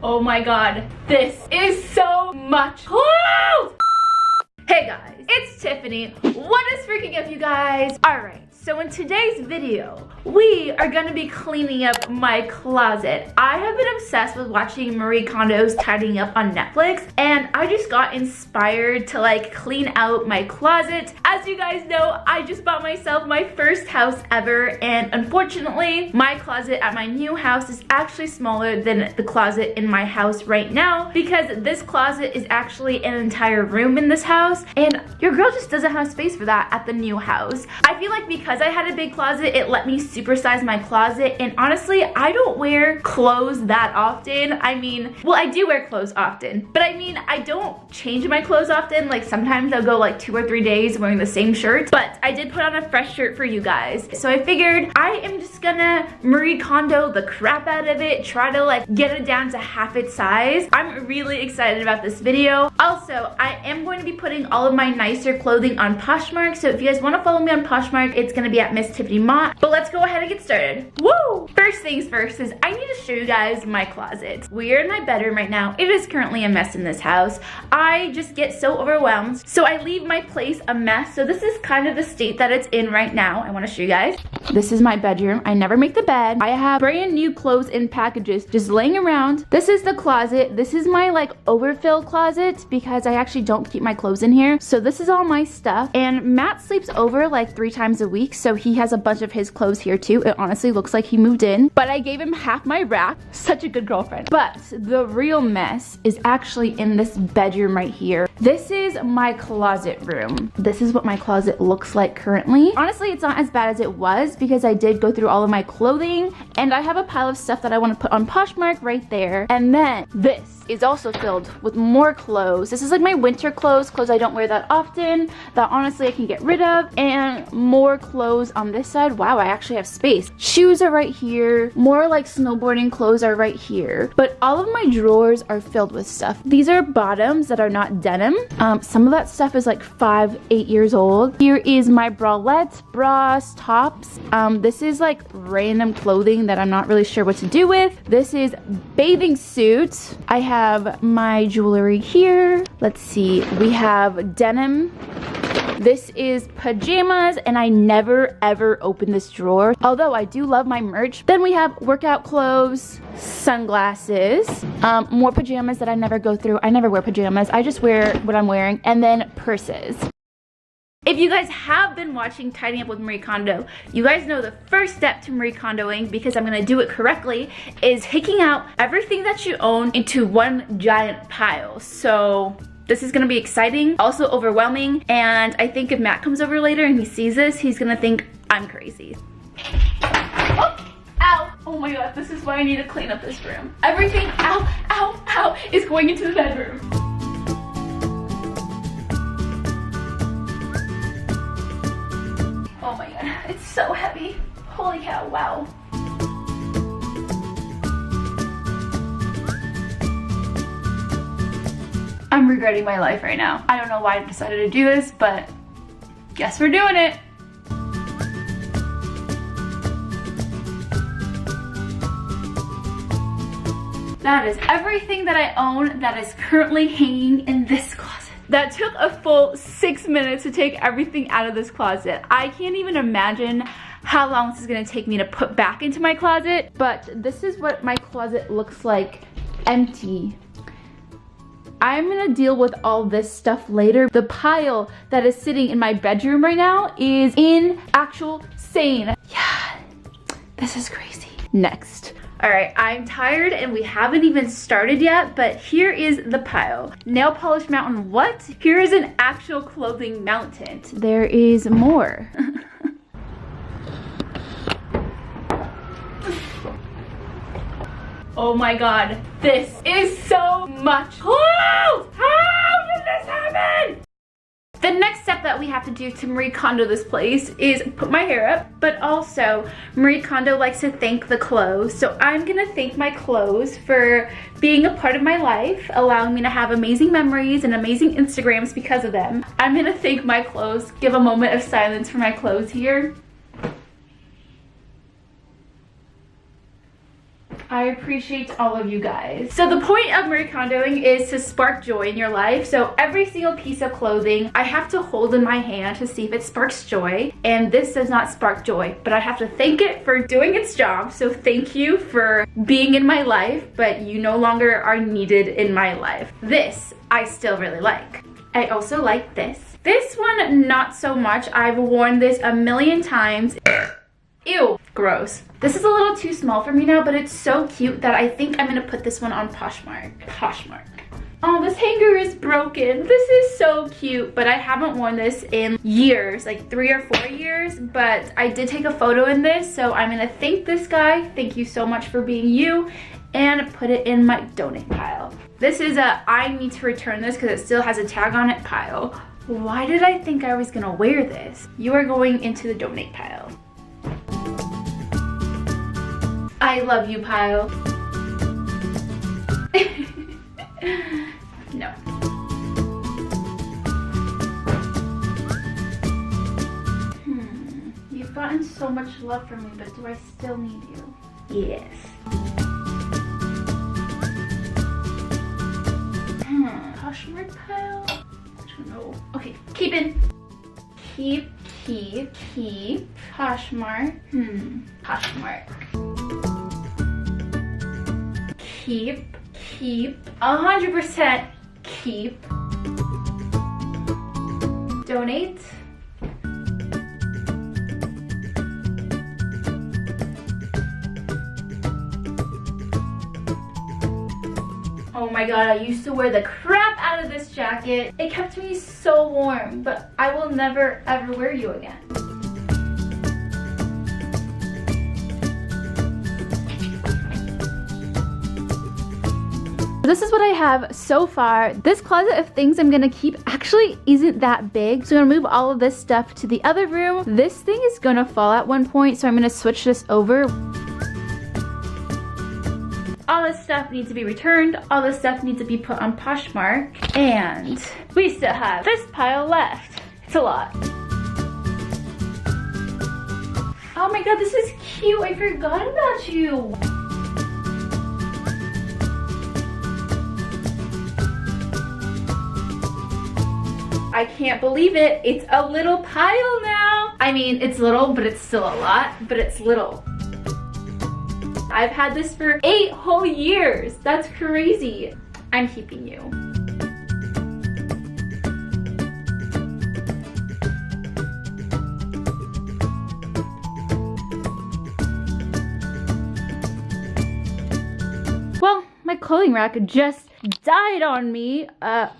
Oh my god, this is so much clothes! Hey guys, it's Tiffany. What is freaking up, you guys? Alright, so in today's video, we are gonna be cleaning up my closet. I have been obsessed with watching Marie Kondo's Tidying Up on Netflix, and I just got inspired to like clean out my closet. As you guys know, I just bought myself my first house ever, and unfortunately, my closet at my new house is actually smaller than the closet in my house right now, because this closet is actually an entire room in this house, and your girl just doesn't have space for that at the new house. I feel like because I had a big closet, it let me supersize my closet, and honestly, I don't wear clothes that often. I mean, well, I do wear clothes often, but I mean, I don't change my clothes often. Like sometimes I'll go like 2 or 3 days wearing the same shirt, but I did put on a fresh shirt for you guys. So I figured I am just gonna Marie Kondo the crap out of it, try to like get it down to half its size. I'm really excited about this video. Also, I am going to be putting all of my nicer clothing on Poshmark, so if you guys want to follow me on Poshmark, it's gonna be at MissTiffanyMa. But let's go ahead and get started. Woo! First things first is I need to show you guys my closet. We're in my bedroom right now. It is currently a mess in this house. I just get so overwhelmed, so I leave my place a mess. So this is kind of the state that it's in right now. I want to show you guys. This is my bedroom. I never make the bed. I have brand new clothes in packages just laying around. This is the closet. This is my like overfill closet because I actually don't keep my clothes in here. So this is all my stuff, and Matt sleeps over like 3 times a week, so he has a bunch of his clothes here too. It honestly looks like he moved in, but I gave him half my rack. Such a good girlfriend. But the real mess is actually in this bedroom right here. This is my closet room. This is what my closet looks like currently. Honestly, it's not as bad as it was because I did go through all of my clothing, and I have a pile of stuff that I want to put on Poshmark right there. And then this is also filled with more clothes. This is like my winter clothes I don't wear that often, that honestly I can get rid of, and more clothes on this side. Wow, I actually have space. Shoes are right here. More like snowboarding clothes are right here. But all of my drawers are filled with stuff. These are bottoms that are not denim. Some of that stuff is like 5-8 years old. Here is my bralettes, bras, tops. This is like random clothing that I'm not really sure what to do with. This is bathing suits. I have my jewelry here. Let's see, we have denim. This is pajamas, and I never ever open this drawer, although I do love my merch. Then we have workout clothes, sunglasses, more pajamas that I never go through. I never wear pajamas. I just wear what I'm wearing, and then purses. If you guys have been watching Tidying Up with Marie Kondo, you guys know the first step to Marie Kondoing, because I'm gonna do it correctly, is taking out everything that you own into one giant pile. So this is gonna be exciting, also overwhelming, and I think if Matt comes over later and he sees this, he's gonna think I'm crazy. Oh, ow! Oh my god, this is why I need to clean up this room. Everything, ow, ow, ow, is going into the bedroom. Oh my god, it's so heavy. Holy cow, wow. I'm regretting my life right now. I don't know why I decided to do this, but guess we're doing it. That is everything that I own that is currently hanging in this closet. That took a full 6 minutes to take everything out of this closet. I can't even imagine how long this is gonna take me to put back into my closet, but this is what my closet looks like empty. I'm gonna deal with all this stuff later. The pile that is sitting in my bedroom right now is in actual sane. Yeah, this is crazy. Next. All right, I'm tired and we haven't even started yet, but here is the pile. Nail polish mountain, what? Here is an actual clothing mountain. There is more. Oh my god, this is so much clothes! How did this happen? The next step that we have to do to Marie Kondo this place is put my hair up, but also Marie Kondo likes to thank the clothes. So I'm gonna thank my clothes for being a part of my life, allowing me to have amazing memories and amazing Instagrams because of them. I'm gonna thank my clothes, give a moment of silence for my clothes here. I appreciate all of you guys. So the point of Marie Kondoing is to spark joy in your life. So every single piece of clothing I have to hold in my hand to see if it sparks joy. And this does not spark joy, but I have to thank it for doing its job. So thank you for being in my life, but you no longer are needed in my life. This I still really like. I also like this. This one, not so much. I've worn this a million times. Ew, gross. This is a little too small for me now, but it's so cute that I think I'm gonna put this one on Poshmark. Poshmark. Oh, this hanger is broken. This is so cute, but I haven't worn this in years, like 3 or 4 years, but I did take a photo in this, so I'm gonna thank this guy. Thank you so much for being you, and put it in my donate pile. This is a I need to return this because it still has a tag on it pile. Why did I think I was gonna wear this? You are going into the donate pile. I love you pile. No. You've gotten so much love from me, but do I still need you? Yes. Poshmark pile? I don't know. Okay, keep in. Keep. Poshmark. Poshmark. Keep. 100% keep. Donate. Oh my god, I used to wear the crap out of this jacket. It kept me so warm, but I will never ever wear you again. This is what I have so far. This closet of things I'm gonna keep actually isn't that big. So I'm gonna move all of this stuff to the other room. This thing is gonna fall at one point, so I'm gonna switch this over. All this stuff needs to be returned. All this stuff needs to be put on Poshmark. And we still have this pile left. It's a lot. Oh my god, this is cute. I forgot about you. I can't believe it. It's a little pile now. I mean, it's little, but it's still a lot, but it's little. I've had this for 8 whole years. That's crazy. I'm keeping you. Well, my clothing rack just died on me.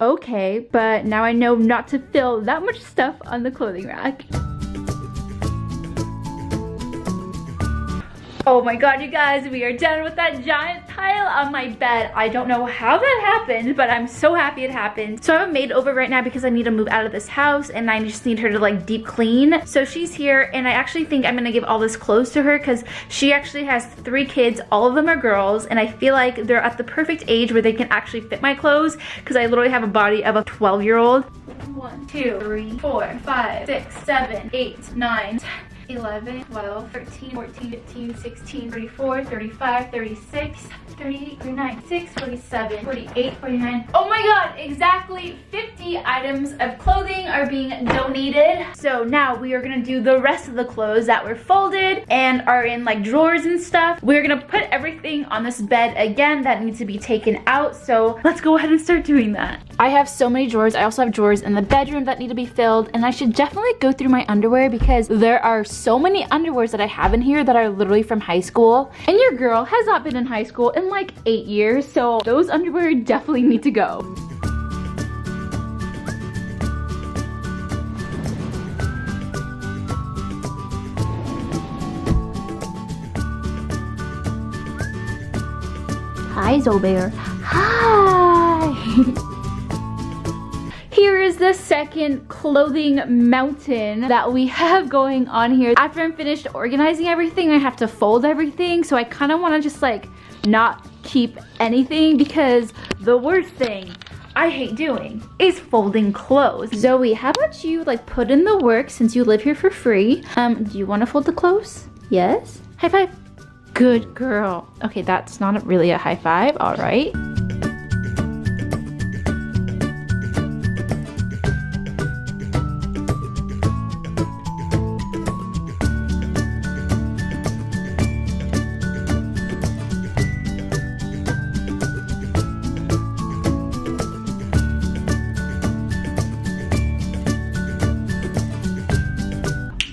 Okay, but now I know not to fill that much stuff on the clothing rack. Oh my god, you guys, we are done with that giant pile on my bed. I don't know how that happened, but I'm so happy it happened. So I have a maid over right now because I need to move out of this house and I just need her to like deep clean. So she's here and I actually think I'm gonna give all this clothes to her because she actually has 3 kids. All of them are girls and I feel like they're at the perfect age where they can actually fit my clothes because I literally have a body of a 12-year-old. 1, 2, 3, 4, 5, 6, 7, 8, 9, 10. 11, 12, 13, 14, 15, 16, 34, 35, 36, 38, 39, 6, 47, 48, 49. Oh my god, exactly 50 items of clothing are being donated. So now we are gonna do the rest of the clothes that were folded and are in like drawers and stuff. We're gonna put everything on this bed again that needs to be taken out. So let's go ahead and start doing that. I have so many drawers. I also have drawers in the bedroom that need to be filled, and I should definitely go through my underwear because there are so many underwears that I have in here that are literally from high school. And your girl has not been in high school in like 8 years, so those underwear definitely need to go. Hi, Zobear. Hi! Here is the second clothing mountain that we have going on here. After I'm finished organizing everything, I have to fold everything. So I kind of want to just like not keep anything because the worst thing I hate doing is folding clothes. Zoe, how about you like put in the work since you live here for free? Do you want to fold the clothes? Yes? High five. Good girl. Okay, that's not really a high five. All right.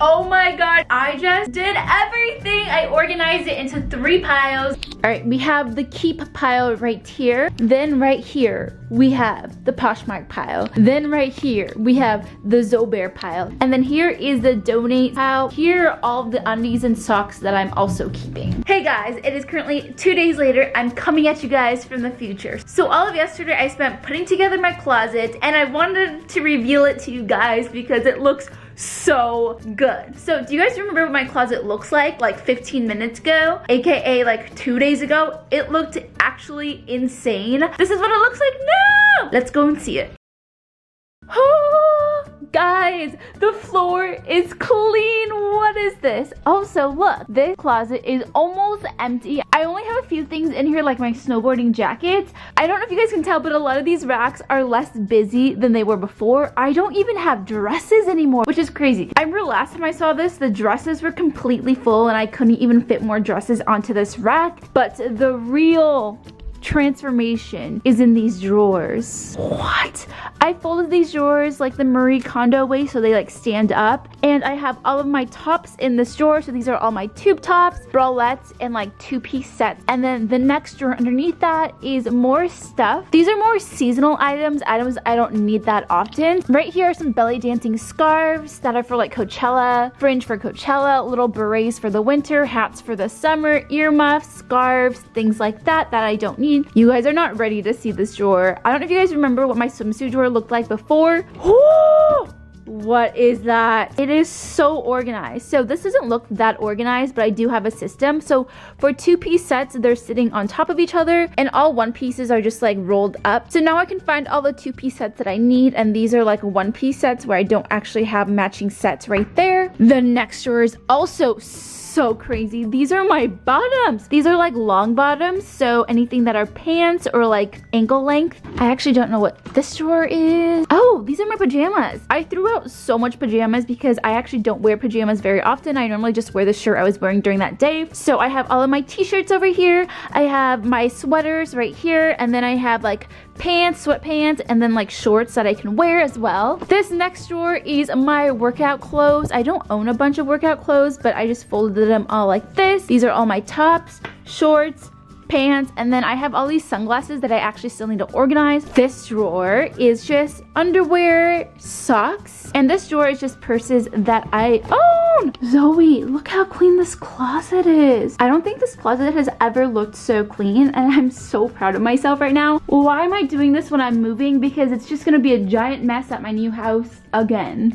Oh my god, I just did everything. I organized it into 3 piles. All right, we have the keep pile right here. Then right here, we have the Poshmark pile. Then right here, we have the Zobear pile. And then here is the donate pile. Here are all of the undies and socks that I'm also keeping. Hey guys, it is currently 2 days later. I'm coming at you guys from the future. So all of yesterday, I spent putting together my closet, and I wanted to reveal it to you guys because it looks so good. So do you guys remember what my closet looks like 15 minutes ago, aka like 2 days ago? It looked actually insane. This is what it looks like now. Let's go and see it. Oh, guys, the floor is clean. What is this? Also, look, this closet is almost empty. I only have a few things in here, like my snowboarding jackets. I don't know if you guys can tell, but a lot of these racks are less busy than they were before. I don't even have dresses anymore, which is crazy. I remember last time I saw this, the dresses were completely full and I couldn't even fit more dresses onto this rack. But the real transformation is in these drawers. What? I folded these drawers like the Marie Kondo way, so they like stand up, and I have all of my tops in this drawer. So these are all my tube tops, bralettes, and like 2-piece sets. And then the next drawer underneath that is more stuff. These are more seasonal items I don't need that often. Right here are some belly dancing scarves that are for like Coachella, fringe for Coachella, little berets for the winter, hats for the summer, earmuffs, scarves, things like that I don't need. You guys are not ready to see this drawer. I don't know if you guys remember what my swimsuit drawer looked like before. Woo! What is that? It is so organized. So this doesn't look that organized, but I do have a system. So for 2-piece sets, they're sitting on top of each other, and all 1-pieces are just like rolled up. So now I can find all the 2-piece sets that I need, and these are like 1-piece sets where I don't actually have matching sets right there. The next drawer is also so crazy. These are my bottoms. These are like long bottoms, so anything that are pants or like ankle length. I actually don't know what this drawer is. Oh, these are my pajamas. I threw out so much pajamas because I actually don't wear pajamas very often. I normally just wear the shirt I was wearing during that day. So I have all of my t-shirts over here. I have my sweaters right here, and then I have like pants, sweatpants, and then like shorts that I can wear as well. This next drawer is my workout clothes. I don't own a bunch of workout clothes, but I just folded them all like this. These are all my tops, shorts, pants, and then I have all these sunglasses that I actually still need to organize. This drawer is just underwear, socks, and this drawer is just purses that I own. Zoe, look how clean this closet is. I don't think this closet has ever looked so clean, and I'm so proud of myself right now. Why am I doing this when I'm moving? Because it's just gonna be a giant mess at my new house again.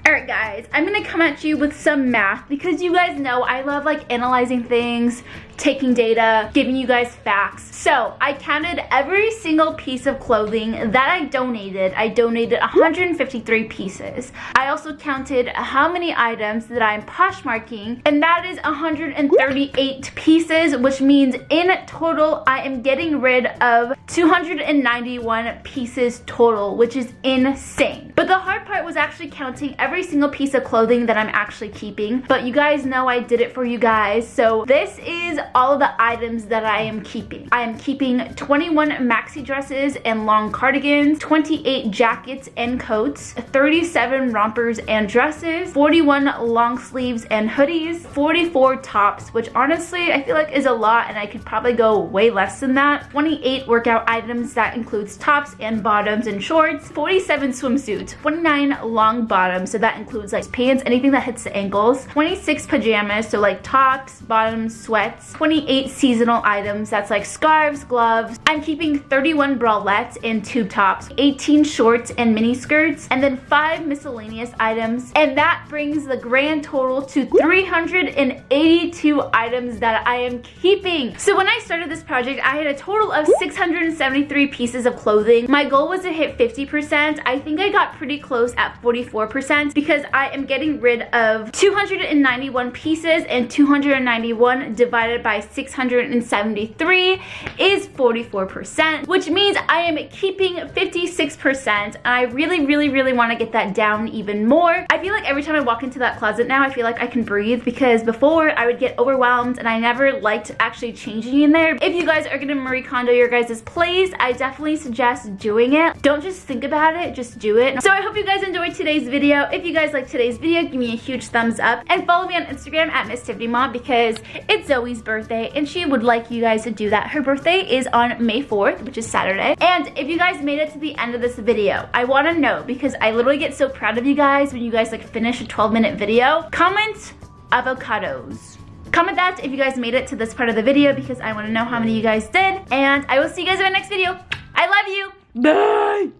Alright guys, I'm gonna come at you with some math because you guys know I love like analyzing things, taking data, giving you guys facts. So I counted every single piece of clothing that I donated. I donated 153 pieces. I also counted how many items that I'm Poshmarking, and that is 138 pieces, which means in total I am getting rid of 291 pieces total, which is insane. But the hard part was actually counting every single piece of clothing that I'm actually keeping. But you guys know I did it for you guys. So this is all of the items that I am keeping. I am keeping 21 maxi dresses and long cardigans, 28 jackets and coats, 37 rompers and dresses, 41 long sleeves and hoodies, 44 tops, which honestly I feel like is a lot and I could probably go way less than that, 28 workout items that includes tops and bottoms and shorts, 47 swimsuits, 29 long bottoms, so that includes like pants, anything that hits the ankles, 26 pajamas, so like tops, bottoms, sweats, 28 seasonal items, that's like scarves, gloves. I'm keeping 31 bralettes and tube tops, 18 shorts and mini skirts, and then 5 miscellaneous items, and that brings the grand total to 382 items that I am keeping. So when I started this project, I had a total of 673 pieces of clothing. My goal was to hit 50%. I think I got up pretty close at 44% because I am getting rid of 291 pieces, and 291 divided by 673 is 44%, which means I am keeping 56%, and I really want to get that down even more. I feel like every time I walk into that closet now, I feel like I can breathe, because before I would get overwhelmed and I never liked actually changing in there. If you guys are gonna Marie Kondo your guys' place, I definitely suggest doing it. Don't just think about it, just do it. So I hope you guys enjoyed today's video. If you guys like today's video, give me a huge thumbs up and follow me on Instagram at MissTiffanyMa, because it's Zoe's birthday and she would like you guys to do that. Her birthday is on May 4th, which is Saturday. And if you guys made it to the end of this video, I want to know, because I literally get so proud of you guys when you guys like finish a 12-minute video. Comment avocados. Comment that if you guys made it to this part of the video, because I want to know how many of you guys did. And I will see you guys in my next video. I love you. Bye.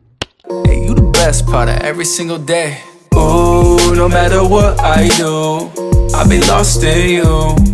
Hey, you the best part of every single day. Ooh, no matter what I do, I'll be lost in you.